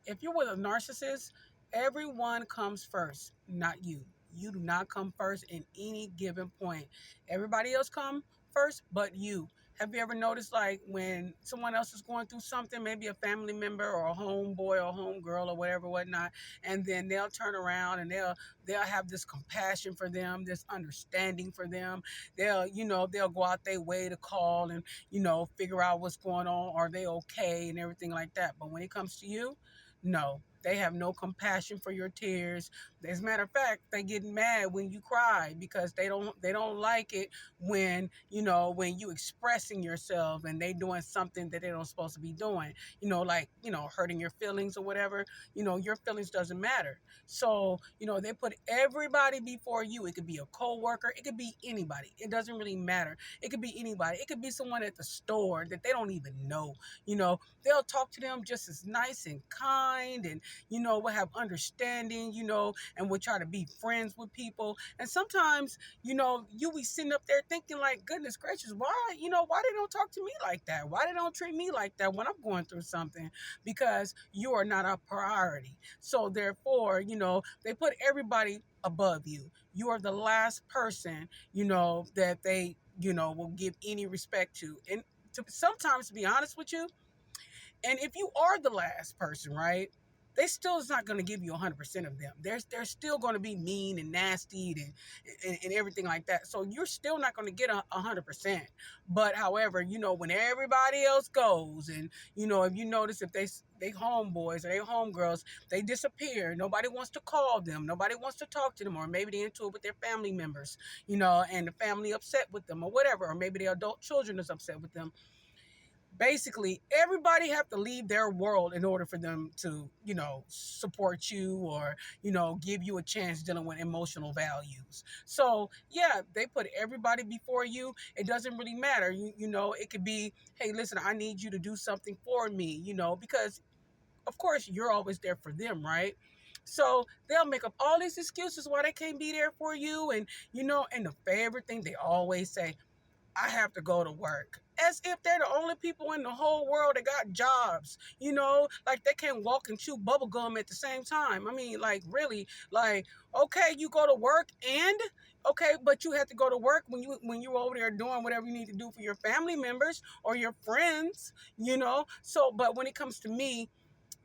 If you're with a narcissist, everyone comes first, not you. You do not come first in any given point. Everybody else come first, but you. Have you ever noticed, like, when someone else is going through something, maybe a family member or a homeboy or a homegirl or whatever, whatnot, and then they'll turn around and they'll have this compassion for them, this understanding for them. They'll go out their way to call and figure out what's going on. Are they okay and everything like that? But when it comes to you, no, they have no compassion for your tears. As a matter of fact, they get mad when you cry because they don't like it when when you expressing yourself and they doing something that they don't supposed to be doing. Like hurting your feelings or whatever. Your feelings doesn't matter. So they put everybody before you. It could be a coworker. It could be anybody. It doesn't really matter. It could be anybody. It could be someone at the store that they don't even know. They'll talk to them just as nice and kind and will have understanding, and will try to be friends with people. And sometimes you be sitting up there thinking like, goodness gracious, why they don't talk to me like that? Why they don't treat me like that when I'm going through something? Because you are not a priority. So therefore they put everybody above you. You are the last person that they will give any respect to. And sometimes, to be honest with you, and if you are the last person, right, they still is not going to give you 100% of them. They're still going to be mean and nasty and everything like that. So you're still not going to get 100%. But however, when everybody else goes, and if you notice, if they homeboys or they homegirls, they disappear. Nobody wants to call them. Nobody wants to talk to them, or maybe they're into it with their family members, and the family upset with them or whatever, or maybe the adult children is upset with them. Basically everybody have to leave their world in order for them to support you, or give you a chance dealing with emotional values. So yeah, they put everybody before you. It doesn't really matter. It could be, hey, listen, I need you to do something for me, because of course you're always there for them, right? So they'll make up all these excuses why they can't be there for you. And and the favorite thing they always say, I have to go to work. As if they're the only people in the whole world that got jobs, like they can't walk and chew bubble gum at the same time. I mean, like, really, like, okay, you go to work and okay, but you have to go to work when you're over there doing whatever you need to do for your family members or your friends. So, but when it comes to me,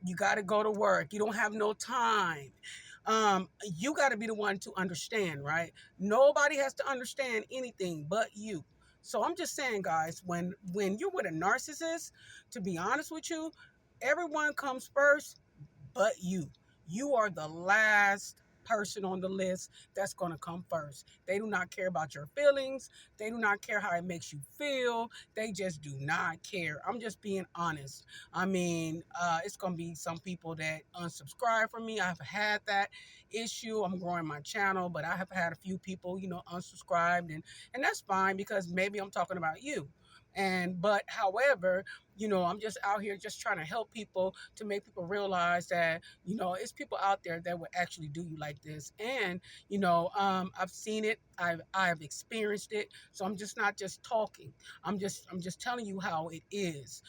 you got to go to work. You don't have no time. You got to be the one to understand, right? Nobody has to understand anything but you. So I'm just saying, guys, when you're with a narcissist, to be honest with you, everyone comes first but you. You are the last person on the list that's going to come first. They do not care about your feelings. They do not care how it makes you feel. They just do not care. I'm just being honest. I mean, it's going to be some people that unsubscribe from me. I've had that issue. I'm growing my channel, but I have had a few people, unsubscribed, and that's fine because maybe I'm talking about you. But however, I'm just out here just trying to help people, to make people realize that, it's people out there that would actually do you like this. And, I've seen it. I've experienced it. So I'm just not just talking. I'm just telling you how it is,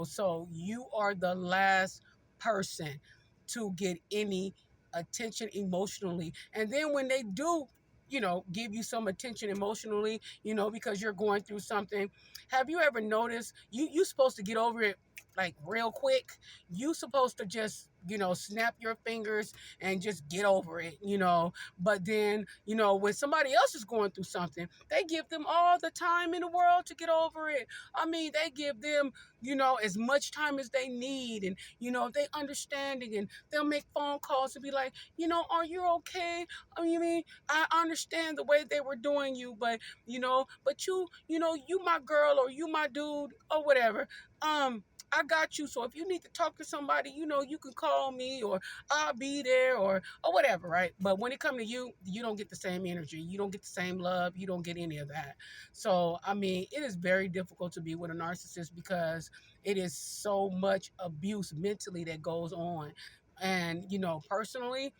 so you are the last person to get any attention emotionally. And then when they do, give you some attention emotionally, because you're going through something. Have you ever noticed you supposed to get over it like real quick? You supposed to just, snap your fingers and just get over it. But then, when somebody else is going through something, they give them all the time in the world to get over it. I mean, they give them, as much time as they need. And, they understanding, and they'll make phone calls and be like, are you okay? I mean, I understand the way they were doing you, but but you my girl, or you my dude, or whatever. I got you. So if you need to talk to somebody, you can call me, or I'll be there, or whatever, right? But when it comes to you, you don't get the same energy. You don't get the same love. You don't get any of that. So, I mean, it is very difficult to be with a narcissist because it is so much abuse mentally that goes on. And, personally,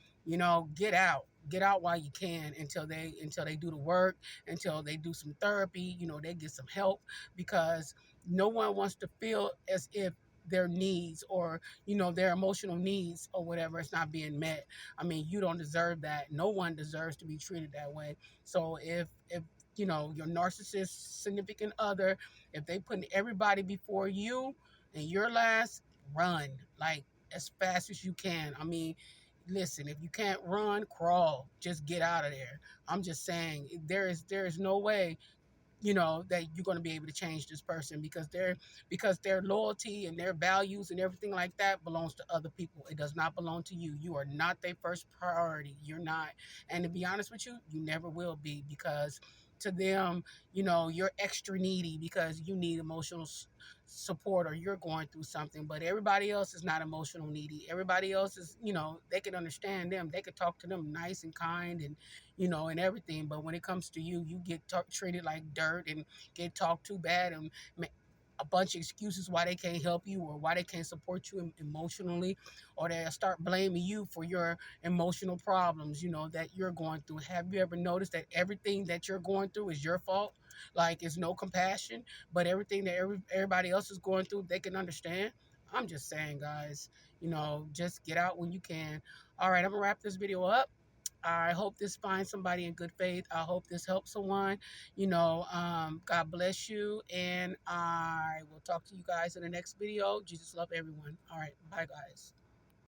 get out. Get out while you can, until they do the work, until they do some therapy, they get some help, because no one wants to feel as if their needs, or their emotional needs or whatever is not being met. I mean, you don't deserve that. No one deserves to be treated that way. So if your narcissist significant other, if they putting everybody before you and you're last, run like as fast as you can. I mean, listen, if you can't run, crawl, just get out of there. I'm just saying, there is no way that you're going to be able to change this person, because their loyalty and their values and everything like that belongs to other people. It does not belong to you. You are not their first priority. You're not. And to be honest with you, you never will be, because to them, you're extra needy because you need emotional support, or you're going through something. But everybody else is not emotional needy. Everybody else is, they can understand them. They could talk to them nice and kind, and everything. But when it comes to you, you get treated like dirt and get talked to bad, and a bunch of excuses why they can't help you or why they can't support you emotionally, or they'll start blaming you for your emotional problems, that you're going through. Have you ever noticed that everything that you're going through is your fault? Like, it's no compassion, but everything that everybody else is going through, they can understand. I'm just saying, guys, just get out when you can. All right, I'm gonna wrap this video up. I hope this finds somebody in good faith. I hope this helps someone. God bless you. And I will talk to you guys in the next video. Jesus love everyone. All right. Bye, guys.